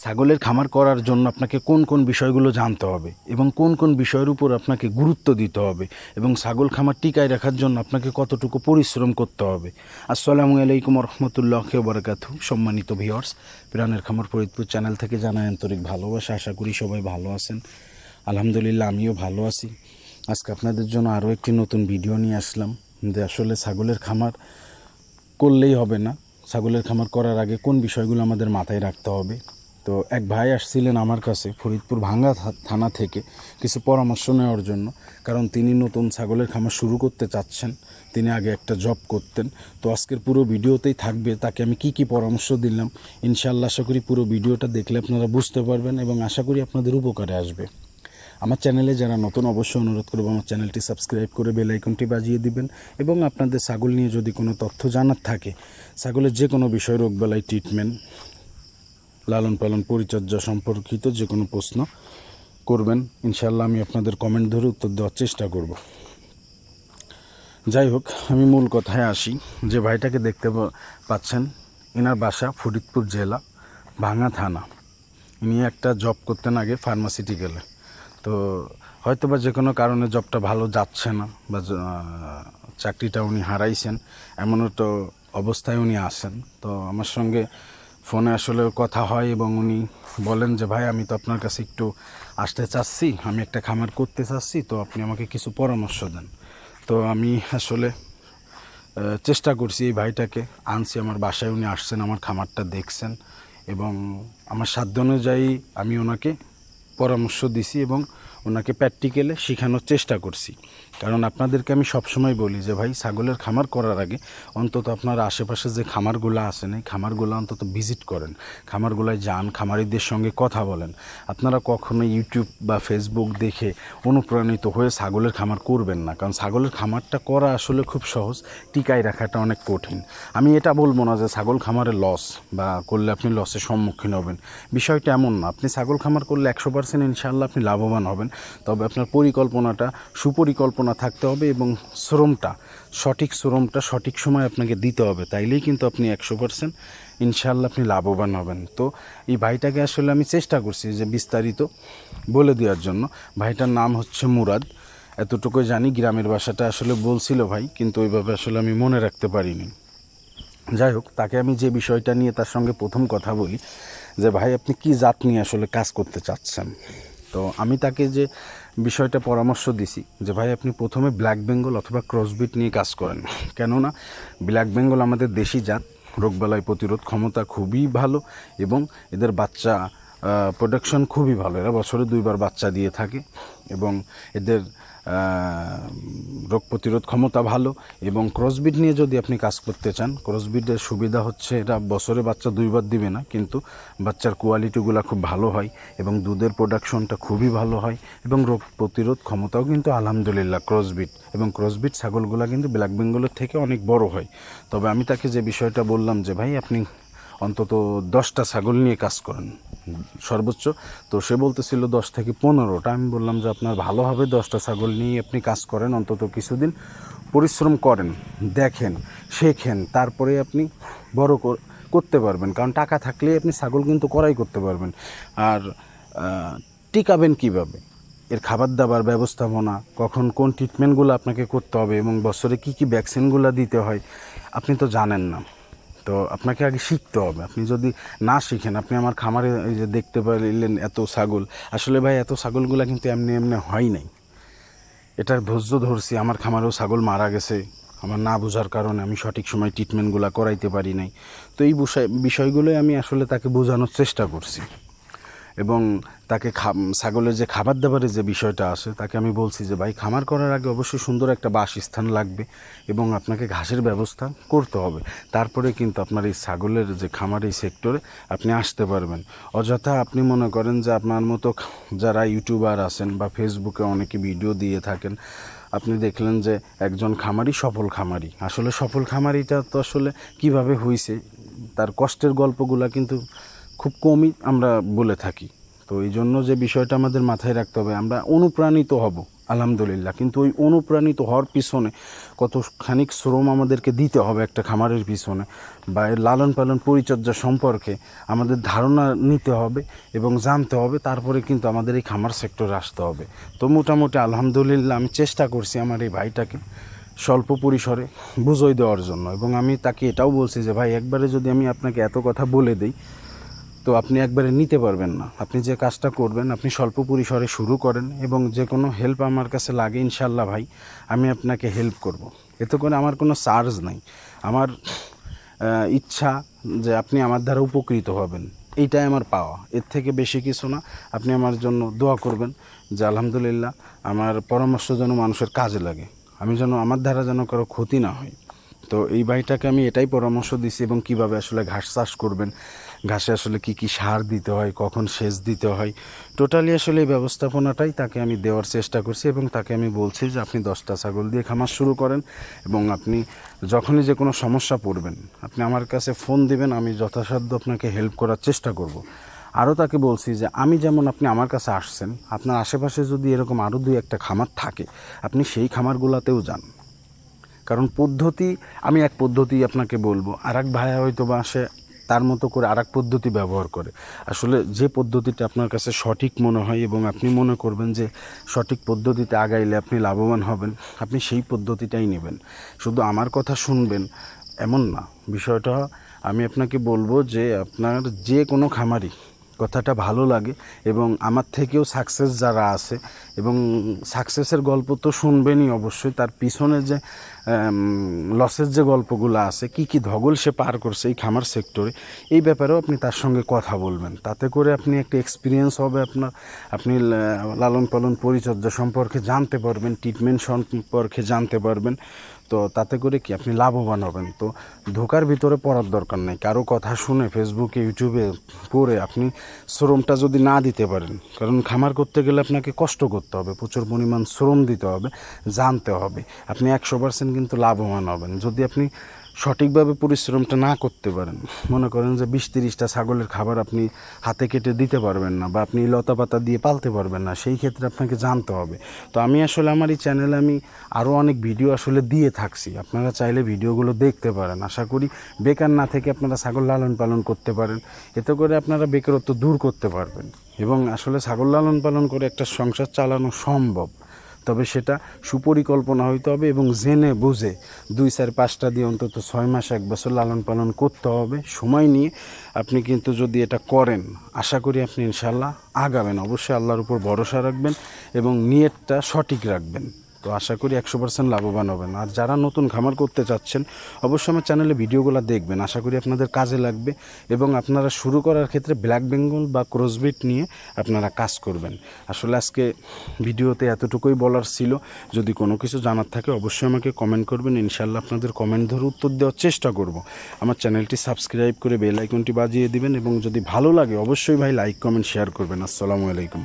ছাগলের খামার করার জন্য আপনাকে কোন কোন বিষয়গুলো জানতে হবে এবং কোন কোন বিষয়ের উপর আপনাকে গুরুত্ব দিতে হবে এবং ছাগল খামার টিকায় রাখার জন্য আপনাকে কতটুকু পরিশ্রম করতে হবে। আসসালামু আলাইকুম রহমতুল্লাহি ওয়া বারাকাতুহু। সম্মানিত ভিউয়ার্স, প্রাণের খামার ফরিদপুর চ্যানেল থেকে জানাই আন্তরিক ভালোবাসা। আশা করি সবাই ভালো আছেন। আলহামদুলিল্লাহ, আমিও ভালো আছি। আজকে আপনাদের জন্য আরও একটি নতুন ভিডিও নিয়ে আসলাম যে আসলে ছাগলের খামার করলেই হবে না, ছাগলের খামার করার আগে কোন বিষয়গুলো আমাদের মাথায় রাখতে হবে। তো এক ভাই আসছিলেন আমার কাছে ফরিদপুর ভাঙ্গা থানা থেকে কিছু পরামর্শ নেওয়ার জন্য, কারণ তিনি নতুন ছাগলের খামার শুরু করতে চাচ্ছেন। তিনি আগে একটা জব করতেন। তো আজকের পুরো ভিডিওতেই থাকবে তাকে আমি কি পরামর্শ দিলাম। ইনশাআল্লাহ আশা করি পুরো ভিডিওটা দেখলে আপনারা বুঝতে পারবেন এবং আশা করি আপনাদের উপকারে আসবে। আমার চ্যানেলে যারা নতুন, অবশ্যই অনুরোধ করবো আমার চ্যানেলটি সাবস্ক্রাইব করে বেল আইকনটি বাজিয়ে দিবেন এবং আপনাদের ছাগল নিয়ে যদি কোনো তথ্য জানার থাকে, ছাগলের যে কোনো বিষয়, রোগবালাই, ট্রিটমেন্ট, লালন পালন, পরিচর্যা সম্পর্কিত যে কোনো প্রশ্ন করবেন। ইনশাআল্লাহ আমি আপনাদের কমেন্ট ধরে উত্তর দেওয়ার চেষ্টা করব। যাই হোক, আমি মূল কথায় আসি। যে ভাইটাকে দেখতে পাচ্ছেন, এনার বাসা ফরিদপুর জেলা, ভাঙ্গা থানা। ইনি একটা জব করতেন আগে ফার্মাসিউটিক্যালে। তো হয়তো বা যে কোনো কারণে জবটা ভালো যাচ্ছে না বা চাকরিটা উনি হারাইছেন, এমনও তো অবস্থায় উনি আসেন। তো আমার সঙ্গে ফোনে আসলে কথা হয় এবং উনি বলেন যে ভাই, আমি তো আপনার কাছে একটু আসতে চাচ্ছি, আমি একটা খামার করতে চাচ্ছি, তো আপনি আমাকে কিছু পরামর্শ দেন। তো আমি আসলে চেষ্টা করছি, এই ভাইটাকে আনছি আমার বাসায়। উনি আসছেন, আমার খামারটা দেখছেন এবং আমার সাধ্য অনুযায়ী আমি ওনাকে পরামর্শ দিছি এবং ওনাকে প্র্যাকটিক্যালে শেখানোর চেষ্টা করছি। কারণ আপনাদেরকে আমি সবসময় বলি যে ভাই, ছাগলের খামার করার আগে অন্তত আপনার আশেপাশে যে খামারগুলো আছেন, এই খামারগুলো অন্তত ভিজিট করেন, খামারগুলোয় যান, খামারিদের সঙ্গে কথা বলেন। আপনারা কখনো ইউটিউব বা ফেসবুক দেখে অনুপ্রাণিত হয়ে ছাগলের খামার করবেন না, কারণ ছাগলের খামারটা করা আসলে খুব সহজ, টিকায় রাখাটা অনেক কঠিন। আমি এটা বলবো না যে ছাগল খামারে লস বা করলে আপনি লসের সম্মুখীন হবেন, বিষয়টা এমন না। আপনি ছাগল খামার করলে 100% ইনশাআল্লাহ আপনি লাভবান হবেন, তবে আপনার পরিকল্পনাটা সুপরিকল্পনা থাকতে হবে এবং সঠিক শ্রমটা সঠিক সময় আপনাকে দিতে হবে। তাইলেই কিন্তু আপনি 100% ইনশাআল্লাহ আপনি লাভবান হবেন। তো এই ভাইটাকে আসলে আমি চেষ্টা করছি যে বিস্তারিত বলে দেওয়ার জন্য। ভাইটার নাম হচ্ছে মুরাদ, এতটুকুই জানি। গ্রামের বাসাটা আসলে বলছিল ভাই, কিন্তু ওইভাবে আসলে আমি মনে রাখতে পারিনি। যাই হোক, তাকে আমি যে বিষয়টা নিয়ে তার সঙ্গে প্রথম কথা বলি যে ভাই, আপনি কি জাত নিয়ে আসলে কাজ করতে চাচ্ছেন। তো আমি তাকে যে বিষয়টা পরামর্শ দিছি যে ভাই, আপনি প্রথমে ব্ল্যাক বেঙ্গল অথবা ক্রসবিট নিয়ে কাজ করেন। কেননা ব্ল্যাক বেঙ্গল আমাদের দেশি জাত, রোগবালাই প্রতিরোধ ক্ষমতা খুবই ভালো এবং এদের বাচ্চা প্রোডাকশন খুবই ভালো। এরা বছরে 2বার বাচ্চা দিয়ে থাকে এবং এদের রোগ প্রতিরোধ ক্ষমতা ভালো। এবং ক্রসবিট নিয়ে যদি আপনি কাজ করতে চান, ক্রসবিটের সুবিধা হচ্ছে এরা বছরে বাচ্চা 2বার দিবে না, কিন্তু বাচ্চার কোয়ালিটিগুলো খুব ভালো হয় এবং দুধের প্রোডাকশনটা খুবই ভালো হয় এবং রোগ প্রতিরোধ ক্ষমতাও কিন্তু আলহামদুলিল্লাহ ক্রসবিট। এবং ক্রসবিট ছাগলগুলো কিন্তু ব্ল্যাক বেঙ্গলের থেকে অনেক বড় হয়। তবে আমি তাকে যে বিষয়টা বললাম যে ভাই, আপনি অন্তত 10টা ছাগল নিয়ে কাজ করেন সর্বোচ্চ। তো সে বলতেছিল 10 থেকে 15টা। আমি বললাম যে আপনার ভালো হবে, 10টা ছাগল নিয়ে আপনি কাজ করেন, অন্তত কিছুদিন পরিশ্রম করেন, দেখেন, শেখেন, তারপরে আপনি বড় করতে পারবেন। কারণ টাকা থাকলেই আপনি ছাগল কিন্তু করাই করতে পারবেন। আর টিকাবেন কীভাবে, এর খাবার দাবার ব্যবস্থাপনা, কখন কোন ট্রিটমেন্টগুলো আপনাকে করতে হবে এবং বছরে কী ভ্যাকসিনগুলো দিতে হয়, আপনি তো জানেন না। তো আপনাকে আগে শিখতে হবে। আপনি যদি না শিখেন, আপনি আমার খামারে এই যে দেখতে পারলেন এত ছাগল, আসলে ভাই এত ছাগলগুলো কিন্তু এমনি হয় নাই। এটার ধৈর্য ধরছি। আমার খামারেও ছাগল মারা গেছে আমার না বোঝার কারণে, আমি সঠিক সময় ট্রিটমেন্টগুলো করাইতে পারি নাই। তো এই বিষয়গুলোই আমি আসলে তাকে বোঝানোর চেষ্টা করছি এবং তাকে ছাগলের যে খাবার দাবারের যে বিষয়টা আছে, তাকে আমি বলছি যে ভাই, খামার করার আগে অবশ্যই সুন্দর একটা বাসস্থান লাগবে এবং আপনাকে ঘাসের ব্যবস্থা করতে হবে। তারপরে কিন্তু আপনার এই ছাগলের যে খামার, এই সেক্টরে আপনি আসতে পারবেন। অযথা আপনি মনে করেন যে আপনার মতো যারা ইউটিউবার আছেন বা ফেসবুকে অনেকে ভিডিও দিয়ে থাকেন, আপনি দেখলেন যে একজন খামারি সফল খামারি। আসলে সফল খামারিটা তো আসলে কিভাবে হয়েছে, তার কষ্টের গল্পগুলো কিন্তু খুব কমই আমরা বলে থাকি। তো এই জন্য যে বিষয়টা আমাদের মাথায় রাখতে হবে, আমরা অনুপ্রাণিত হব আলহামদুলিল্লাহ। কিন্তু ওই অনুপ্রাণিত হওয়ার পিছনে কতখানিক শ্রম আমাদেরকে দিতে হবে একটা খামারের পিছনে, বা এর লালন পালন পরিচর্যা সম্পর্কে আমাদের ধারণা নিতে হবে এবং জানতে হবে, তারপরে কিন্তু আমাদের এই খামার সেক্টরে আসতে হবে। তো মোটামুটি আলহামদুলিল্লাহ আমি চেষ্টা করছি আমার এই ভাইটাকে স্বল্প পরিসরে বুঝিয়ে দেওয়ার জন্য, এবং আমি তাকে এটাও বলছি যে ভাই, একবারে যদি আমি আপনাকে এত কথা বলে দিই তো আপনি একবারে নিতে পারবেন না। আপনি যে কাজটা করবেন, আপনি স্বল্প পরিসরে শুরু করেন, এবং যে কোনো হেল্প আমার কাছে লাগে ইনশাল্লাহ ভাই আমি আপনাকে হেল্প করব। এতে করে আমার কোনো চার্জ নাই, আমার ইচ্ছা যে আপনি আমার দ্বারা উপকৃত হবেন, এইটাই আমার পাওয়া, এর থেকে বেশি কিছু না। আপনি আমার জন্য দোয়া করবেন যে আলহামদুলিল্লাহ আমার পরামর্শ যেন মানুষের কাজে লাগে, আমি যেন আমার দ্বারা যেন কারো ক্ষতি না হয়। তো এই ভাইটাকে আমি এটাই পরামর্শ দিছি, এবং কিভাবে আসলে ঘাস চাষ করবেন, ঘাসে আসলে কি কি সার দিতে হয়, কখন সেচ দিতে হয়, টোটালি আসলে এই ব্যবস্থাপনাটাই তাকে আমি দেওয়ার চেষ্টা করছি। এবং তাকে আমি বলছি যে আপনি 10টা ছাগল দিয়ে খামার শুরু করেন, এবং আপনি যখনই যে কোনো সমস্যা পড়বেন আপনি আমার কাছে ফোন দিবেন, আমি যথাসাধ্য আপনাকে হেল্প করার চেষ্টা করব। আরও তাকে বলছি যে আমি যেমন, আপনি আমার কাছে আসছেন, আপনার আশেপাশে যদি এরকম আরও 2-1টা খামার থাকে আপনি সেই খামারগুলোতেও যান। কারণ পদ্ধতি, আমি এক পদ্ধতি আপনাকে বলবো, আর এক ভাইয়া হয়তো বা সে তার মতো করে আর এক পদ্ধতি ব্যবহার করে। আসলে যে পদ্ধতিটা আপনার কাছে সঠিক মনে হয় এবং আপনি মনে করবেন যে সঠিক পদ্ধতিতে আগাইলে আপনি লাভবান হবেন, আপনি সেই পদ্ধতিটাই নেবেন। শুধু আমার কথা শুনবেন এমন না বিষয়টা। আমি আপনাকে বলবো যে আপনার যে কোনো খামারই কথাটা ভালো লাগে, এবং আমার থেকেও সাকসেস যারা আছে, এবং সাকসেসের গল্প তো শুনবেনই অবশ্যই, তার পিছনে যে লসের যে গল্পগুলো আছে, কি কি ধগল সে পার করছে এই খামার সেক্টরে, এই ব্যাপারেও আপনি তার সঙ্গে কথা বলবেন। তাতে করে আপনি একটা এক্সপিরিয়েন্স হবে আপনার, আপনি লালন পালন পরিচর্যা সম্পর্কে জানতে পারবেন, ট্রিটমেন্ট সম্পর্কে জানতে পারবেন। তো তাতে করে কি আপনি লাভবান হবেন। তো ধোকার ভিতরে পড়ার দরকার নেই, কারো কথা শুনে ফেসবুকে ইউটিউবে পড়ে আপনি শ্রমটা যদি না দিতে পারেন, কারণ খামার করতে গেলে আপনাকে কষ্ট করতে হবে, প্রচুর পরিমাণ শ্রম দিতে হবে, জানতে হবে, আপনি 100% কিন্তু লাভবান হবেন। যদি আপনি সঠিকভাবে পরিশ্রমটা না করতে পারেন, মনে করেন যে 20-30টা ছাগলের খাবার আপনি হাতে কেটে দিতে পারবেন না, বা আপনি লতা পাতা দিয়ে পালতে পারবেন না, সেই ক্ষেত্রে আপনাকে জানতে হবে। তো আমি আসলে আমার এই চ্যানেলে আমি আরও অনেক ভিডিও আসলে দিয়ে থাকছি, আপনারা চাইলে ভিডিওগুলো দেখতে পারেন। আশা করি বেকার না থেকে আপনারা ছাগল লালন পালন করতে পারেন, এতে করে আপনারা বেকারত্ব দূর করতে পারবেন। এবং আসলে ছাগল লালন পালন করে একটা সংসার চালানো সম্ভব, তবে সেটা সুপরিকল্পনা হইতে হবে, এবং জেনে বুঝে 2-4-5টা দিয়ে অন্তত 6 মাস 1 বছর লালন পালন করতে হবে সময় নিয়ে। আপনি কিন্তু যদি এটা করেন, আশা করি আপনি ইনশাল্লাহ আগাবেন। অবশ্যই আল্লাহর উপর ভরসা রাখবেন এবং নিয়তটা সঠিক রাখবেন। তো আশা করি 100% লাভবান হবেন। আর যারা নতুন খামার করতে চাচ্ছেন অবশ্যই আমার চ্যানেলে ভিডিওগুলো দেখবেন, আশা করি আপনাদের কাজে লাগবে, এবং আপনারা শুরু করার ক্ষেত্রে ব্ল্যাক বেঙ্গল বা ক্রসবিট নিয়ে আপনারা কাজ করবেন। আসলে আজকে ভিডিওতে এতটুকুই বলার ছিল। যদি কোনো কিছু জানার থাকে অবশ্যই আমাকে কমেন্ট করবেন, ইনশাল্লাহ আপনাদের কমেন্ট ধরে উত্তর দেওয়ার চেষ্টা করব। আমার চ্যানেলটি সাবস্ক্রাইব করে বেল আইকনটি বাজিয়ে দিবেন, এবং যদি ভালো লাগে অবশ্যই ভাই লাইক কমেন্ট শেয়ার করবেন। আসসালামু আলাইকুম।